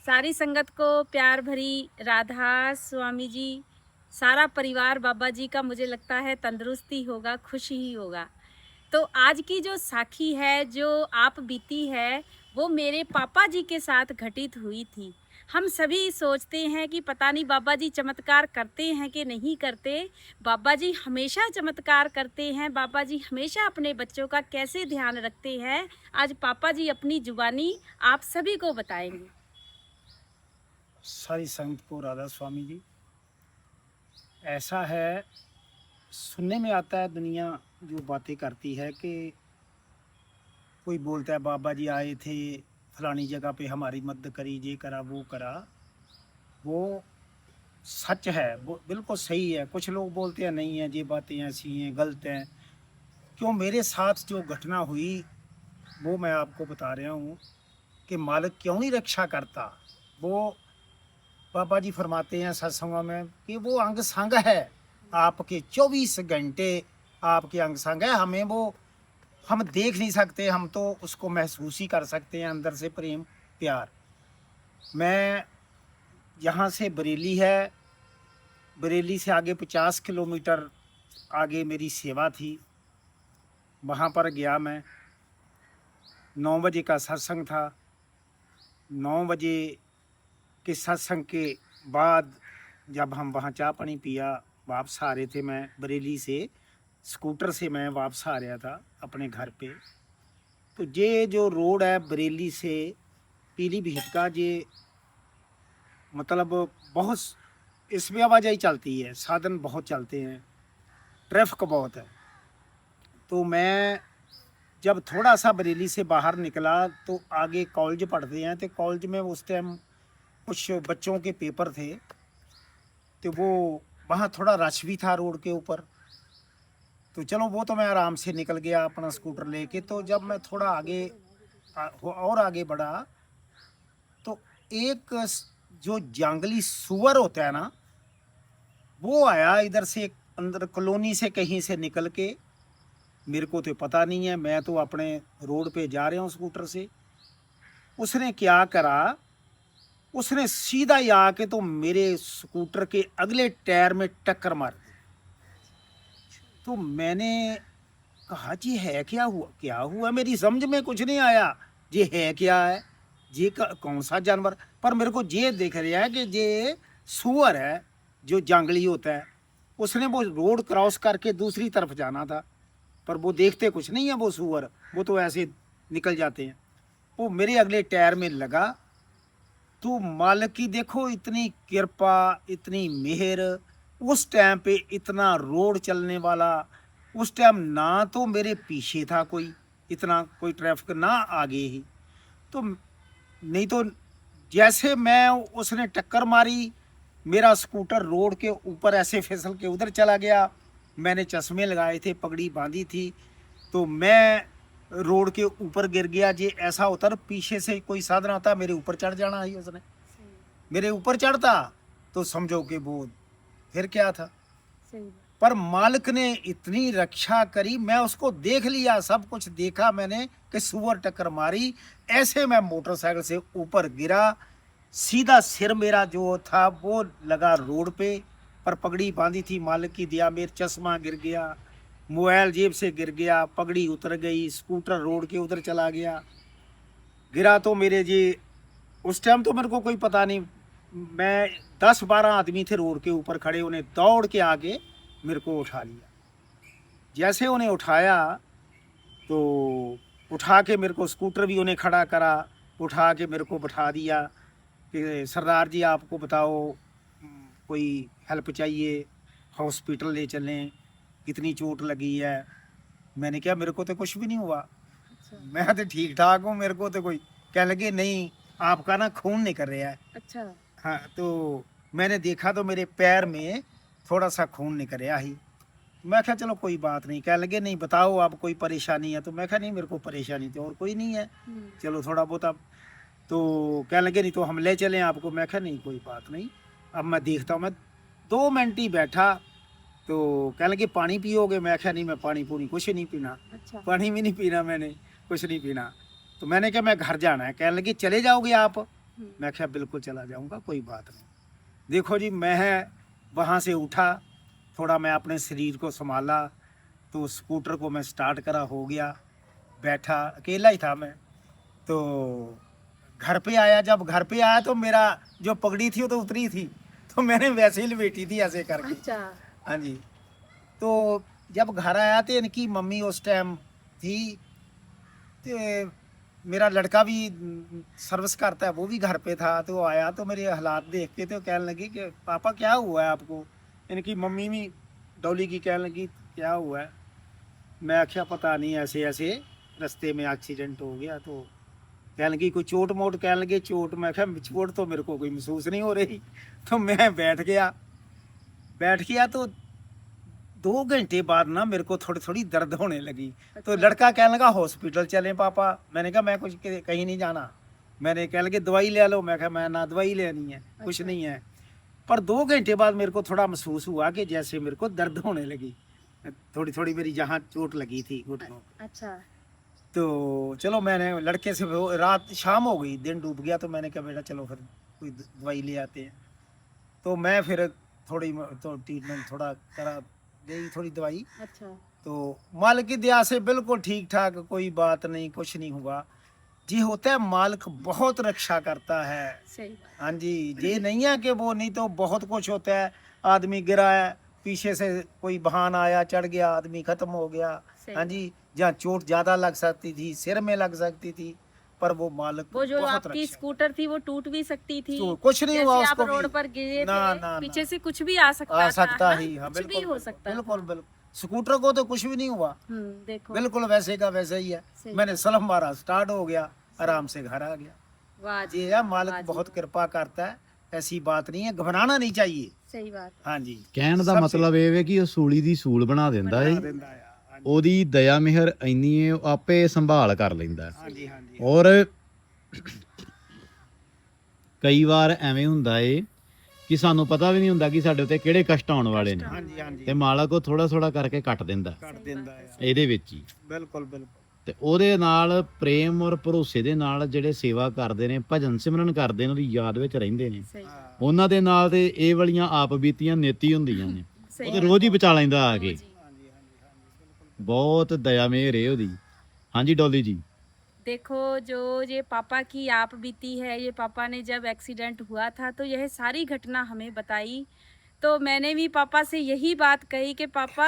सारी संगत को प्यार भरी राधा स्वामी जी, सारा परिवार बाबा जी का मुझे लगता है तंदुरुस्ती होगा, खुश ही होगा। तो आज की जो साखी है, जो आप बीती है, वो मेरे पापा जी के साथ घटित हुई थी। हम सभी सोचते हैं कि पता नहीं बाबा जी चमत्कार करते हैं कि नहीं करते। बाबा जी हमेशा चमत्कार करते हैं, बाबा जी हमेशा अपने बच्चों का कैसे ध्यान रखते हैं। आज पापा जी अपनी जुबानी आप सभी को बताएंगे। सारी संगत को राधा स्वामी जी। ऐसा है, सुनने में आता है, दुनिया जो बातें करती है कि कोई बोलता है बाबा जी आए थे फलानी जगह पे, हमारी मदद करी, ये करा वो करा। वो सच है, वो बिल्कुल सही है। कुछ लोग बोलते हैं नहीं है, ये बातें ऐसी हैं, गलत हैं। क्यों, मेरे साथ जो घटना हुई वो मैं आपको बता रहा हूँ कि मालिक क्यों नहीं रक्षा करता। वो बाबा जी फरमाते हैं सत्संगों में कि वो अंग संग है आपके, 24 घंटे आपके अंग संग है। हमें वो, हम देख नहीं सकते, हम तो उसको महसूस ही कर सकते हैं अंदर से, प्रेम प्यार। मैं, यहाँ से बरेली है, बरेली से आगे 50 किलोमीटर आगे मेरी सेवा थी। वहाँ पर गया मैं, 9 बजे का सत्संग था। 9 बजे के सत्संग के बाद जब हम वहाँ चाय पानी पिया, वापस आ रहे थे, मैं बरेली से स्कूटर से मैं वापस आ रहा था अपने घर पे। तो ये जो रोड है बरेली से पीलीभीत का, ये मतलब बहुत, इसमें आवाजाही चलती है, साधन बहुत चलते हैं, ट्रैफिक बहुत है। तो मैं जब थोड़ा सा बरेली से बाहर निकला तो आगे कॉलेज पढ़ते हैं, तो कॉलेज में उस टाइम कुछ बच्चों के पेपर थे, तो वो वहाँ थोड़ा रश भी था रोड के ऊपर। तो चलो वो तो मैं आराम से निकल गया अपना स्कूटर लेके। तो जब मैं थोड़ा आगे और आगे बढ़ा तो एक जो जंगली सुअर होता है ना, वो आया इधर से, अंदर कॉलोनी से कहीं से निकल के। मेरे को तो पता नहीं है, मैं तो अपने रोड पे जा रहा हूँ स्कूटर से। उसने क्या करा, उसने सीधा ही आके तो मेरे स्कूटर के अगले टायर में टक्कर मार दी। तो मैंने कहा जी है क्या हुआ, क्या हुआ, मेरी समझ में कुछ नहीं आया। ये है क्या है, ये कौन सा जानवर। पर मेरे को ये दिख रहा है कि ये सुअर है, जो जंगली होता है। उसने वो रोड क्रॉस करके दूसरी तरफ जाना था, पर वो देखते कुछ नहीं है वो सुअर, वो तो ऐसे निकल जाते हैं। वो मेरे अगले टायर में लगा। तो मालिक की देखो इतनी कृपा, इतनी मेहर। उस टाइम पे इतना रोड चलने वाला, उस टाइम ना तो मेरे पीछे था कोई, इतना कोई ट्रैफिक ना आगे ही। तो नहीं तो जैसे मैं, उसने टक्कर मारी, मेरा स्कूटर रोड के ऊपर ऐसे फिसल के उधर चला गया। मैंने चश्मे लगाए थे, पगड़ी बांधी थी, तो मैं रोड के ऊपर गिर गया। जी ऐसा होता ना, पीछे से कोई साधन आता, मेरे ऊपर चढ़ जाना ही उसने। मेरे ऊपर चढ़ता तो समझो कि वो फिर क्या था। सही। पर मालिक ने इतनी रक्षा करी, मैं उसको देख लिया, सब कुछ देखा मैंने कि सुअर टक्कर मारी। ऐसे मैं मोटरसाइकिल से ऊपर गिरा, सीधा सिर मेरा जो था वो लगा रोड पे। पर पगड़ी बांधी थी, मालिक की दया, मेरा चश्मा गिर गया, मोबाइल जेब से गिर गया, पगड़ी उतर गई, स्कूटर रोड के उधर चला गया। गिरा तो मेरे जी, उस टाइम तो मेरे को कोई पता नहीं। मैं 10-12 आदमी थे रोड के ऊपर खड़े, उन्हें दौड़ के आके मेरे को उठा लिया। जैसे उन्हें उठाया तो उठा के मेरे को, स्कूटर भी उन्हें खड़ा करा, उठा के मेरे को बैठा दिया कि सरदार जी आपको बताओ, कोई हेल्प चाहिए, हॉस्पिटल ले चलें, कितनी चोट लगी है। मैंने कहा मेरे को तो कुछ भी नहीं हुआ, अच्छा। मैं तो ठीक ठाक हूँ, मेरे को तो कोई। कहने लगे नहीं, आपका ना खून निकल रहा है। अच्छा। हाँ, तो मैंने देखा तो मेरे पैर में थोड़ा सा खून निकल रहा ही। मैं कहा चलो कोई बात नहीं। कहने लगे नहीं बताओ आप, कोई परेशानी है। तो मैं कहा नहीं, मेरे को परेशानी तो और कोई नहीं है, चलो थोड़ा बहुत अब। तो कहने लगे नहीं तो हम ले चलें आपको। मैं कहा नहीं कोई बात नहीं, अब मैं देखता हूँ। मैं 2 मिनट ही बैठा तो कहने लगे पानी पियोगे। मैं कहा नहीं, मैं पानी पूनी कुछ नहीं पीना। अच्छा। पानी भी नहीं पीना मैंने, कुछ नहीं पीना। तो मैंने कहा मैं घर जाना है। कहने लगे चले जाओगे आप। मैं क्या बिल्कुल चला जाऊंगा, कोई बात नहीं। देखो जी, मैं वहाँ से उठा, थोड़ा मैं अपने शरीर को संभाला, तो स्कूटर को मैं स्टार्ट करा, हो गया, बैठा, अकेला ही था मैं। तो घर पे आया, जब घर पे आया तो मेरा जो पगड़ी थी वो तो उतरी थी, तो मैंने वैसे ही लपेटी थी ऐसे करके। अच्छा। हाँ जी। तो जब घर आया तो इनकी मम्मी उस टाइम थी, तो मेरा लड़का भी सर्विस करता है, वो भी घर पे था। तो वो आया तो मेरे हालात देख के तो कहने लगी कि पापा क्या हुआ है आपको। इनकी मम्मी भी डॉली की कहने लगी क्या हुआ है। मैं आख्या पता नहीं, ऐसे ऐसे रास्ते में एक्सीडेंट हो गया। तो कहने लगी कोई चोट मोट, कहने लगे चोट। मैं क्या चोट तो मेरे को कोई महसूस नहीं हो रही। तो मैं बैठ गया तो 2 घंटे बाद ना मेरे को थोड़ी थोड़ी दर्द होने लगी। तो लड़का कहने लगा हॉस्पिटल चले पापा। मैंने कहा मैं कुछ कहीं नहीं जाना। मैंने कहने लगे दवाई ले लो। मैं कहा मैं ना दवाई लेनी है, कुछ नहीं है। पर 2 घंटे बाद मेरे को थोड़ा महसूस हुआ कि जैसे मेरे को दर्द होने लगी, थोड़ी थोड़ी मेरी जहाँ चोट लगी थी घुटनों। अच्छा। तो चलो मैंने लड़के से, रात शाम हो गई, दिन डूब गया। तो मैंने कहा बेटा चलो फिर कोई दवाई ले आते हैं। तो मैं फिर थोड़ी तो ट्रीटमेंट थोड़ा करा, गई थोड़ी दवाई। अच्छा। तो मालिक की दया से बिल्कुल ठीक ठाक, कोई बात नहीं, कुछ नहीं हुआ जी। होता है मालिक बहुत रक्षा करता है। सही बात। हाँ जी, ये नहीं है कि वो, नहीं तो बहुत कुछ होता है। आदमी गिरा है, पीछे से कोई बहाना आया, चढ़ गया, आदमी खत्म हो गया। हाँ जी, जहाँ चोट ज्यादा लग सकती थी, सिर में लग सकती थी, पर वो मालिक वो जो बहुत आपकी रक्षा। स्कूटर थी वो टूट भी सकती थी, तो कुछ नहीं जैसे हुआ आप उसको रोड भी। पर गिरे ना थे, ना पीछे ना, से कुछ भी आ सकता आ सकता था, ही। हाँ कुछ भी बिल्कुल हो सकता बिल्कुल था। बिल्कुल। स्कूटर को तो कुछ भी नहीं हुआ, देखो। बिल्कुल वैसे का वैसे ही है। सही। मैंने सलम मारा, स्टार्ट हो गया, आराम से घर आ गया। वाह जी, जी है, वाह मालिक जी, बहुत कृपा करता है, ऐसी बात नहीं है, घबराना नहीं चाहिए। सही बात। हाँ जी, ਕਹਿਣ ਦਾ सबसे ਮਤਲਬ ਇਹ ਹੈ ਕਿ ਉਹ ਸੂਲੀ ਦੀ ਸੂਲ ਬਣਾ ਦਿੰਦਾ ਏ। बना देता है। हाँ जी ਉਹਦੀ ਦਇਆ ਮਿਹਰ ਇੰਨੀ ਏ, ਉਹ ਆਪੇ ਸੰਭਾਲ ਕਰ ਲੈਂਦਾ। हाँ जी हाँ जी ਔਰ ਕਈ ਵਾਰ ਐਵੇਂ ਹੁੰਦਾ ਏ ਕਿ ਸਾਨੂੰ ਪਤਾ ਵੀ ਨਹੀਂ ਹੁੰਦਾ ਕਿ ਸਾਡੇ ਉੱਤੇ ਕਿਹੜੇ ਕਸ਼ਟ ਆਉਣ ਵਾਲੇ ਨੇ, हाँ जी हाँ जी, ਤੇ ਮਾਲਕ ਉਹ ਥੋੜਾ ਥੋੜਾ ਕਰਕੇ ਕੱਟ ਦਿੰਦਾ कर देता है। ਇਹਦੇ ਵਿੱਚ ਹੀ। बिल्कुल बिल्कुल। ਤੇ ਉਹਦੇ ਨਾਲ ਪ੍ਰੇਮ ਔਰ ਭਰੋਸੇ ਦੇ ਨਾਲ ਜਿਹੜੇ ਸੇਵਾ ਕਰਦੇ ਨੇ, ਭਜਨ ਸਿਮਰਨ ਕਰਦੇ ਨੇ, ਉਹਦੀ ਯਾਦ ਵਿੱਚ ਰਹਿੰਦੇ ਨੇ, ਸਹੀ। हाँ, ਉਹਨਾਂ ਦੇ ਨਾਲ ਤੇ ਇਹ ਵਾਲੀਆਂ ਆਪ ਬੀਤੀਆਂ ਨੇਤੀ ਹੁੰਦੀਆਂ ਨੇ। ਸਹੀ ਉਹ ਤੇ ਰੋਜ਼ ਹੀ ਬਚਾ ਲੈਂਦਾ ਆ ਕੇ। हाँ जी हाँ जी हाँ जी, बिल्कुल। ਬਹੁਤ ਦਇਆ ਮਿਹਰ ਏ ਉਹਦੀ। ਹਾਂਜੀ ਡੋਲੀ ਜੀ। देखो, जो ये पापा की आप बीती है, ये पापा ने जब एक्सीडेंट हुआ था तो यह सारी घटना हमें बताई। तो मैंने भी पापा से यही बात कही कि पापा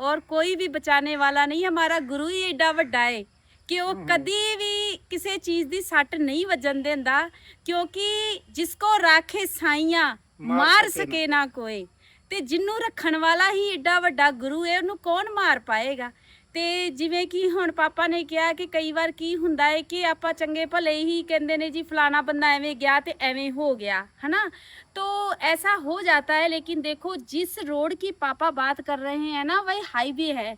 और कोई भी बचाने वाला नहीं, हमारा गुरु ही एडा वड्डा है कि वो कदी भी किसी चीज़ दी सट नहीं वजन देंदा, क्योंकि जिसको राखे साइयां मार सके ना कोई। ਤੇ ਜਿੰਨੂੰ ਰੱਖਣ ਵਾਲਾ ਹੀ ਏਡਾ ਵੱਡਾ ਗੁਰੂ ਹੈ, ਉਹਨੂੰ ਕੌਣ ਮਾਰ ਪਾਏਗਾ। ਤੇ ਜਿਵੇਂ ਕਿ ਹੁਣ ਪਾਪਾ ਨੇ ਕਿਹਾ ਕਿ ਕਈ ਵਾਰ ਕੀ ਹੁੰਦਾ ਹੈ ਕਿ ਆਪਾਂ ਚੰਗੇ ਭਲੇ ਹੀ ਕਹਿੰਦੇ ਨੇ ਜੀ ਫਲਾਣਾ ਬੰਦਾ ਐਵੇਂ ਗਿਆ ਤੇ ਐਵੇਂ ਹੋ ਗਿਆ, है ना। तो ऐसा हो जाता है, लेकिन देखो जिस रोड की पापा बात कर रहे हैं ना, वही हाईवे है।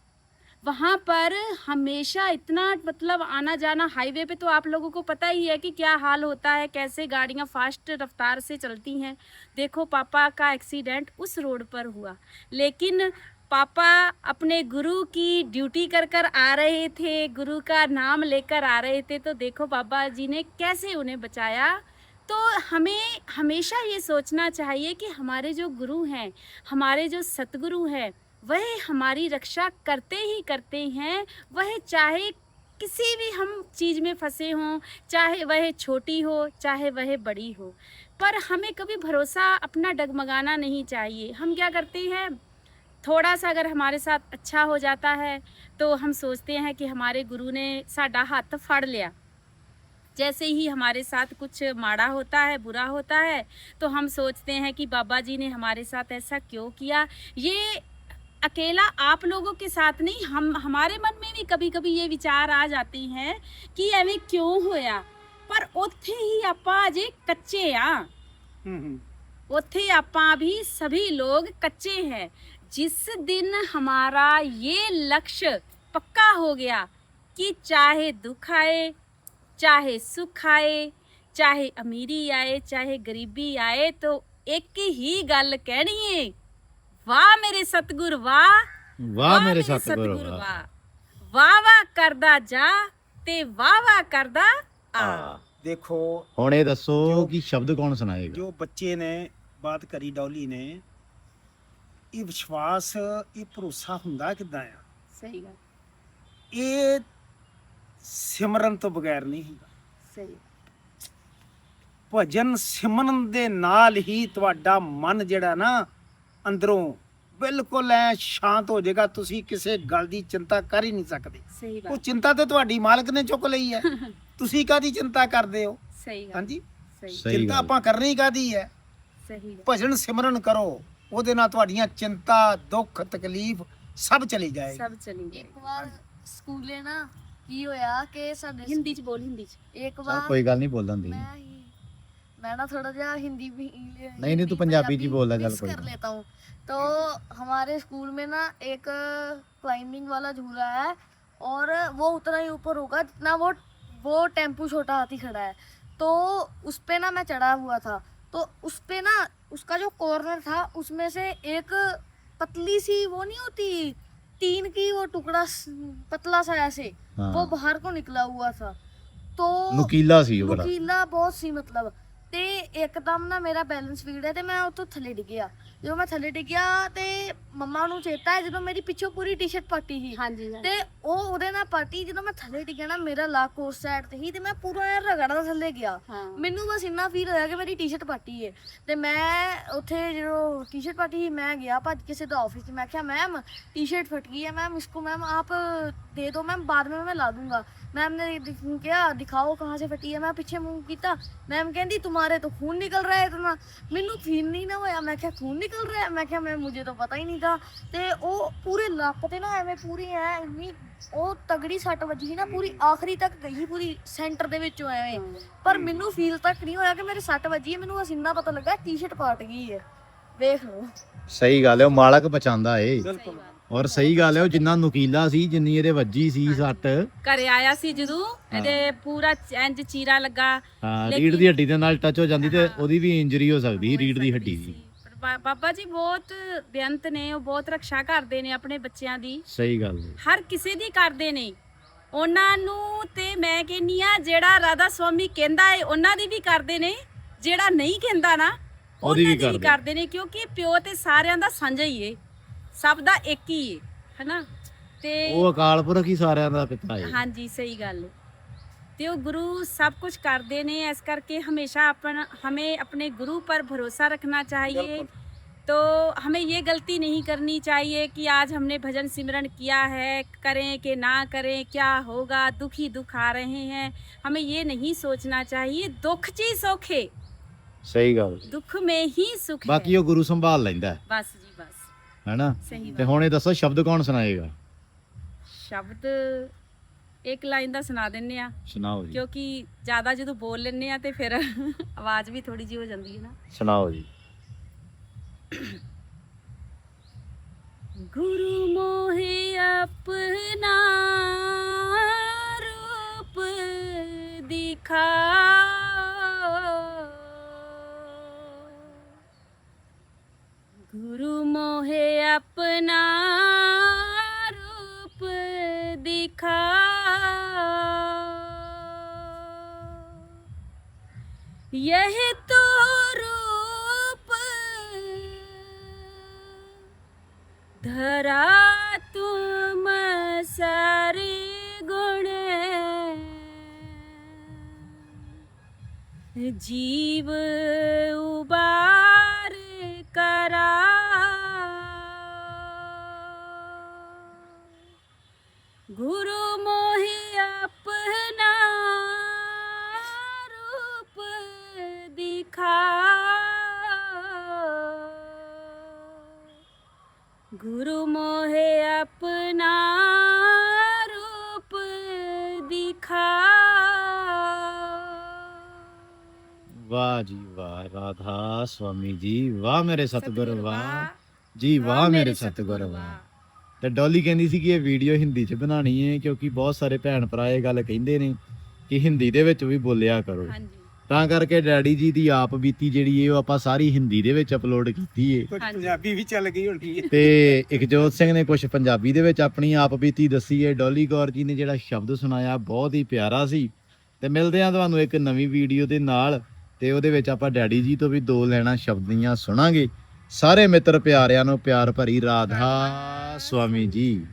वहाँ पर हमेशा इतना मतलब आना जाना, हाईवे पे तो आप लोगों को पता ही है कि क्या हाल होता है, कैसे गाड़ियाँ फास्ट रफ्तार से चलती हैं। देखो पापा का एक्सीडेंट उस रोड पर हुआ, लेकिन पापा अपने गुरु की ड्यूटी कर कर आ रहे थे, गुरु का नाम लेकर आ रहे थे। तो देखो बाबा जी ने कैसे उन्हें बचाया। तो हमें हमेशा ये सोचना चाहिए कि हमारे जो गुरु हैं, हमारे जो सतगुरु हैं, वह हमारी रक्षा करते ही करते हैं। वह चाहे किसी भी हम चीज़ में फंसे हों, चाहे वह छोटी हो चाहे वह बड़ी हो, पर हमें कभी भरोसा अपना डगमगाना नहीं चाहिए। हम क्या करते हैं, थोड़ा सा अगर हमारे साथ अच्छा हो जाता है तो हम सोचते हैं कि हमारे गुरु ने साडा हाथ फड़ लिया। जैसे ही हमारे साथ कुछ माड़ा होता है, बुरा होता है, तो हम सोचते हैं कि बाबा जी ने हमारे साथ ऐसा क्यों किया। ये अकेला आप लोगों के साथ नहीं, हमारे मन में भी कभी कभी ये विचार आ जाते हैं कि एवें क्यों होया। पर उत्थे ही आपां अजे कच्चे आ, उत्थे आपां भी सभी लोग कच्चे हैं। जिस दिन हमारा ये लक्ष्य पक्का हो गया कि चाहे दुख आए, चाहे सुख आए, चाहे अमीरी आए, चाहे गरीबी आए, तो एक ही गल कहनी है, वाह मेरे सतगुर वाह, ਵਾਹ ਮੇਰੇ ਸਤਿਗੁਰ ਵਾਹ। वाह। वाह वाह करदा जा ते वाह वाह करदा आ। देखो ਹੁਣ ਇਹ ਦੱਸੋ ਜੋ- ਕਿ ਸ਼ਬਦ ਕੌਣ ਸੁਣਾਏਗਾ? जो बच्चे ने बात करी डॉली ने, ਇਹ ਵਿਸ਼ਵਾਸ, ਇਹ ਭਰੋਸਾ ਹੁੰਦਾ ਕਿੱਦਾਂ ਆ? ਸਹੀ ਗੱਲ, ਇਹ ਸਿਮਰਨ ਤੋਂ ਬਗੈਰ ਨਹੀਂ ਹੁੰਦਾ। ਸਹੀ, ਭਜਨ ਸਿਮਰਨ ਦੇ ਨਾਲ ਹੀ ਤੁਹਾਡਾ ਮਨ ਜਿਹੜਾ ਨਾ ਅੰਦਰੋਂ ਬਿਲਕੁਲ ਐ ਸ਼ਾਂਤ ਹੋ ਜਾਏਗਾ। ਤੁਸੀਂ ਕਿਸੇ ਗੱਲ ਦੀ ਚਿੰਤਾ ਕਰ ਹੀ ਨਹੀਂ ਸਕਦੇ। ਸਹੀ ਉਹ ਬਾਤ, ਚਿੰਤਾ ਤੇ ਤੁਹਾਡੀ ਮਾਲਕ ਨੇ ਚੁੱਕ ਲਈ ਹੈ। ਤੁਸੀਂ ਕਾਦੀ ਚਿੰਤਾ ਕਰਦੇ ਹੋ? ਸਹੀ ਗੱਲ, ਹਾਂਜੀ, ਸਹੀ, ਸਹੀ ਚਿੰਤਾ ਗੱਲ। ਆਪਾਂ ਕਰਨੀ ਕਾਦੀ ਹੈ? ਸਹੀ ਗੱਲ, ਭਜਨ ਸਿਮਰਨ ਕਰੋ, ਉਹਦੇ ਨਾਲ ਤੁਹਾਡੀਆਂ ਚਿੰਤਾ, ਦੁੱਖ, ਤਕਲੀਫ ਸਭ ਚਲੀ ਜਾਏਗੀ। ਸਭ ਚਲੀ ਗਈ। ਇੱਕ ਵਾਰ ਸਕੂਲੇ ਨਾ ਕੀ ਹੋਇਆ ਕਿ ਸਾਡੇ ਹਿੰਦੀ ਚ ਬੋਲ, ਹਿੰਦੀ ਚ। ਇੱਕ ਚੱਲ ਵਾਰ ਕੋਈ ਗੱਲ ਨਹੀਂ, ਬੋਲਣ ਦੀ। मैं ना थोड़ा जा हिंदी भी नहीं, तू पंजाबी जी बोल रहा, चल मिक्स कोई कर बात। लेता हूँ। तो हमारे स्कूल में ना एक क्लाइंबिंग वाला झूला है और वो उतना ही ऊपर होगा जितना वो टेम्पू छोटा हाथी खड़ा है। तो उस पे ना मैं चढ़ा हुआ था, तो उस पे ना उसका जो कॉर्नर था उसमें से एक पतली सी वो नहीं होती टीन की, वो टुकड़ा पतला सा ऐसे हाँ। वो बाहर को निकला हुआ था। तो ਨੁਕੀਲਾ ਸੀ ਉਹ ਬੜਾ। ਨੁਕੀਲਾ ਬਹੁਤ ਸੀ ਮਤਲਬ। ਤੇ ਇੱਕਦਮ ਨਾ ਮੇਰਾ ਬੈਲੈਂਸ ਵਿਗੜਿਆ ਤੇ ਮੈਂ ਉੱਥੋਂ ਥੱਲੇ ਡਿੱਗਿਆ। ਜਦੋਂ ਮੈਂ ਥੱਲੇ ਡਿੱਗਿਆ ਤੇ ਮੰਮਾ ਨੂੰ ਚੇਤਾ ਹੈ ਜਦੋਂ ਮੇਰੀ ਪਿੱਛੋਂ ਪੂਰੀ ਟੀ-ਸ਼ਰਟ ਪਾਟੀ ਸੀ ਹਾਂਜੀ, ਤੇ ਉਹ ਉਹਦੇ ਨਾਲ ਪਾਟੀ। ਜਦੋਂ ਮੈਂ ਥੱਲੇ ਡਿੱਗਿਆ ਨਾ ਮੇਰਾ ਲੱਕ ਉਸ ਸਾਈਡ ਤੇ ਸੀ ਤੇ ਮੈਂ ਪੂਰਾ ਐਂ ਰਗੜਦਾ ਥੱਲੇ ਗਿਆ। ਹਾਂ, ਮੈਨੂੰ ਬਸ ਇੰਨਾ ਫੀਲ ਹੋਇਆ ਕਿ ਮੇਰੀ ਟੀ-ਸ਼ਰਟ ਪਾਟੀ ਹੈ। ਤੇ ਮੈਂ ਉੱਥੇ ਜਦੋਂ ਟੀ-ਸ਼ਰਟ ਪਾਟੀ ਸੀ ਮੈਂ ਗਿਆ ਭੱਜ ਕੇ ਸਿੱਧਾ ਆਫਿਸ 'ਚ। ਮੈਂ ਕਿਹਾ मैम टी-शर्ट फट गई है मैम, इसको मैम आप दे दो मैम, बाद में मैं ला दूंगा। मैम ने क्या दिखाओ कहाँ से फटी है। मैं पीछे मुंह किया, मैम कहती तुम्हारे तो खून निकल रहा है इतना। मैनू फील नहीं ना होया। मैं क्या खून निकल रहा है? मैं क्या मैं मुझे तो पता ही नहीं था। ਤੇ ਉਹ ਪੂਰੇ ਲੱਕ ਤੇ ਨਾ ਐਵੇਂ ਪੂਰੀ ਐ ਇੰਨੀ ਉਹ ਤਗੜੀ ਸੱਟ ਵੱਜੀ ਸੀ ਨਾ, ਪੂਰੀ ਆਖਰੀ ਤੱਕ ਗਈ, ਪੂਰੀ ਸੈਂਟਰ ਦੇ ਵਿੱਚੋਂ ਐਵੇਂ। ਪਰ ਮੈਨੂੰ ਫੀਲ ਤੱਕ ਨਹੀਂ ਹੋਇਆ ਕਿ ਮੇਰੇ ਸੱਟ ਵੱਜੀ ਹੈ। ਮੈਨੂੰ ਬਸ ਇੰਨਾ ਪਤਾ ਲੱਗਾ ਟੀ-ਸ਼ਰਟ ਪਾਟ ਗਈ ਹੈ। ਵੇਖ ਲਓ, ਸਹੀ ਗੱਲ ਹੈ, ਉਹ ਮਾਲਕ ਬਚਾਉਂਦਾ ਏ। ਬਿਲਕੁਲ। ਔਰ ਸਹੀ ਗੱਲ ਹੈ, ਉਹ ਜਿੰਨਾ ਨੁਕੀਲਾ ਸੀ, ਜਿੰਨੀ ਇਹਦੇ ਵੱਜੀ ਸੀ ਸੱਟ, ਘਰੇ ਆਇਆ ਸੀ ਜਦੋਂ ਇਹਦੇ ਪੂਰਾ ਇੰਜ ਚੀਰਾ ਲੱਗਾ। ਹਾਂ, ਲੇਕਿਨ- ਰੀੜ ਦੀ ਹੱਡੀ ਦੇ ਨਾਲ ਟੱਚ ਹੋ ਜਾਂਦੀ ਤੇ ਹਾਂ। ਉਹਦੀ ਵੀ ਇੰਜਰੀ ਹੋ ਸਕਦੀ ਸੀ, ਰੀੜ ਦੀ ਹੱਡੀ ਦੀ। ਪਰ ਬਾਬਾ ਜੀ ਬਹੁਤ ਬੇਅੰਤ ਨੇ, ਉਹ ਬਹੁਤ ਰੱਖਿਆ ਕਰਦੇ ਨੇ ਆਪਣੇ ਬੱਚਿਆਂ ਦੀ। ਸਹੀ ਗੱਲ ਹੈ। ਹਰ ਕਿਸੇ ਦੀ ਕਰਦੇ ਨੇ ਉਹਨਾਂ ਨੂੰ। ਤੇ ਮੈਂ ਕਹਿੰਨੀ ਆ ਜਿਹੜਾ ਰਾਧਾ ਸਵਾਮੀ ਕਹਿੰਦਾ ਏ ਉਹਨਾਂ ਦੀ ਵੀ ਕਰਦੇ ਨੇ, ਜਿਹੜਾ ਨਹੀਂ ਕਹਿੰਦਾ ਨਾ ਉਹਦੀ ਵੀ ਉਹਨਾਂ ਦੀ ਵੀ ਕਰਦੇ ਨੇ। ਕਿਉਂਕਿ ਪਿਓ ਤੇ ਸਾਰਿਆਂ ਦਾ ਸਾਂਝਾ ਹੀ ਏ, ਸਭ ਦਾ ਇੱਕ ਹੀ ਏ, ਹਨਾ। ਤੇ ਉਹ ਅਕਾਲ ਪੁਰਖ ਹੀ ਸਾਰਿਆਂ ਦਾ ਪਿਤਾ ਹੈ। ਹਾਂਜੀ, ਸਹੀ ਗੱਲ ਏ। ਤੇ ਉਹ ਗੁਰੂ ਸਭ ਕੁਝ ਕਰਦੇ ਨੇ। ਇਸ ਕਰਕੇ ਹमेशा हमें अपने गुरु पर भरोसा रखना चाहिए। तो हमें ये गलती नहीं करनी चाहिए कि आज हमने भजन सिमरन किया है, करें कि ना करें, क्या होगा, दुख ही दुख आ रहे हैं। हमें ये नहीं सोचना चाहिए। दुख ची सुख है, ਸਹੀ ਗੱਲ। दुख में ही सुख है। ਬਾਕੀ ਉਹ ਗੁਰੂ ਸੰਭਾਲ ਲੈਂਦਾ ਹੈ, बस जी बस, ਹੈਨਾ। सही ਤੇ बात। ਹੁਣ ਇਹ ਦੱਸੋ ਸ਼ਬਦ ਕੌਣ ਸੁਣਾਏਗਾ? शब्द एक लाइन ਦਾ ਸੁਣਾ ਦਿੰਨੇ ਆ, ਸੁਣਾਓ ਜੀ, ਕਿਉਂਕਿ ਜ਼ਿਆਦਾ ਜਦੋਂ ਬੋਲ ਲੈਂਦੇ ਆ ਤੇ ਫਿਰ ਆਵਾਜ਼ ਵੀ ਥੋੜੀ ਜਿਹੀ ਹੋ ਜਾਂਦੀ ਹੈ ਨਾ। ਸੁਣਾਓ ਜੀ। गुरु मोहे अपना रूप दिखाओ, गुरु मोहे अपना रूप दिखाओ, यह तो रूप धरा तुम सारे गुण, जीव उबार करा, गुरु मोहि अपना रूप दिखाओ, गुरु मोहे अपना रूप दिखाओ। ਵਾਹ ਜੀ ਵਾਹ, ਰਾਧਾ ਸਵਾਮੀ ਜੀ, ਵਾਹ ਮੇਰੇ ਸਤਿਗੁਰ, ਵਾਹ ਜੀ ਵਾਹ ਵਾਹ ਮੇਰੇ ਮੇਰੇ ਸਤਿਗੁਰ, ਸਤਿਗੁਰ, ਵਾਹ। ਤੇ ਡੋਲੀ ਕਹਿੰਦੀ ਸੀ ਕਿ ਇਹ ਵੀਡੀਓ ਹਿੰਦੀ 'ਚ ਬਣਾਣੀ ਹੈ, ਕਿਉਂਕਿ ਬਹੁਤ ਸਾਰੇ ਭੈਣ ਭਰਾ ਇਹ ਗੱਲ ਕਹਿੰਦੇ ਨੇ ਕਿ ਹਿੰਦੀ ਦੇ ਵਿੱਚ ਵੀ ਬੋਲਿਆ ਕਰੋ। ਹਾਂਜੀ, ਤਾਂ ਕਰਕੇ ਡੈਡੀ ਜੀ ਦੀ ਆਪ ਬੀਤੀ ਜਿਹੜੀ ਹੈ ਉਹ ਆਪਾਂ ਸਾਰੀ ਹਿੰਦੀ ਦੇ ਵਿੱਚ ਅਪਲੋਡ ਕੀਤੀ ਹੈ। ਕੁਝ ਹਾਂਜੀ। ਪੰਜਾਬੀ ਵੀ ਚੱਲ ਗਈ ਹੋਣੀ ਹੈ। ਤੇ ਇਕਜੋਤ ਸਿੰਘ ਨੇ ਕੁਝ ਪੰਜਾਬੀ ਦੇ ਵਿੱਚ ਆਪਣੀ ਆਪ ਬੀਤੀ ਦੱਸੀ ਹੈ। ਡੋਲੀ ਕੌਰ ਜੀ ਨੇ ਜਿਹੜਾ ਸ਼ਬਦ ਸੁਣਾਇਆ ਬਹੁਤ ਹੀ ਪਿਆਰਾ ਸੀ। ਤੇ ਮਿਲਦੇ ਆ ਤੁਹਾਨੂੰ ਇੱਕ ਨਵੀਂ ਵੀਡੀਓ ਦੇ ਨਾਲ, ਤੇ ਉਹਦੇ ਵਿੱਚ ਆਪਾਂ ਡੈਡੀ ਜੀ ਤੋਂ ਵੀ 2 ਲੈਣਾ ਸ਼ਬਦੀਆਂ ਸੁਣਾਂਗੇ। ਸਾਰੇ ਮਿੱਤਰ ਪਿਆਰਿਆਂ ਨੂੰ ਪਿਆਰ ਭਰੀ ਰਾਧਾ ਸੁਆਮੀ ਜੀ।